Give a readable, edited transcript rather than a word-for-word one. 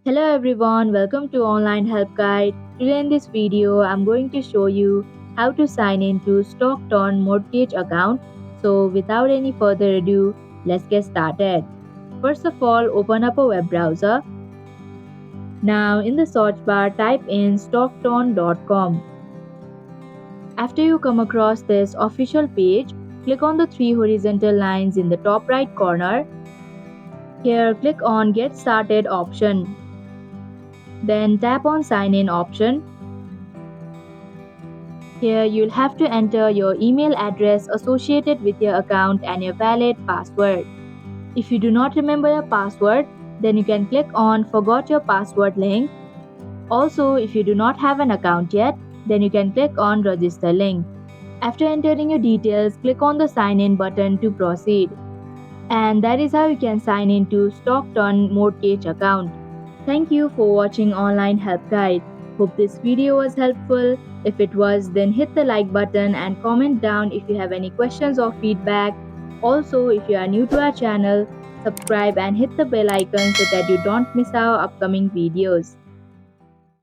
Hello everyone, welcome to Online Help Guide. Today in this video, I'm going to show you how to sign into Stockton Mortgage account. So without any further ado, let's get started. First of all, open up a web browser. Now in the search bar, type in stockton.com. After you come across this official page, click on the three horizontal lines in the top right corner. Here, click on Get Started option. Then tap on Sign In option. Here you'll have to enter your email address associated with your account and your valid password. If you do not remember your password, then you can click on Forgot Your Password link. Also, if you do not have an account yet, then you can click on Register link. After entering your details, click on the Sign In button to proceed. And that is how you can sign into Stockton Mortgage account. Thank you for watching Online Help Guide. Hope this video was helpful. If it was, then hit the like button and comment down if you have any questions or feedback. Also, if you are new to our channel, subscribe and hit the bell icon so that you don't miss our upcoming videos.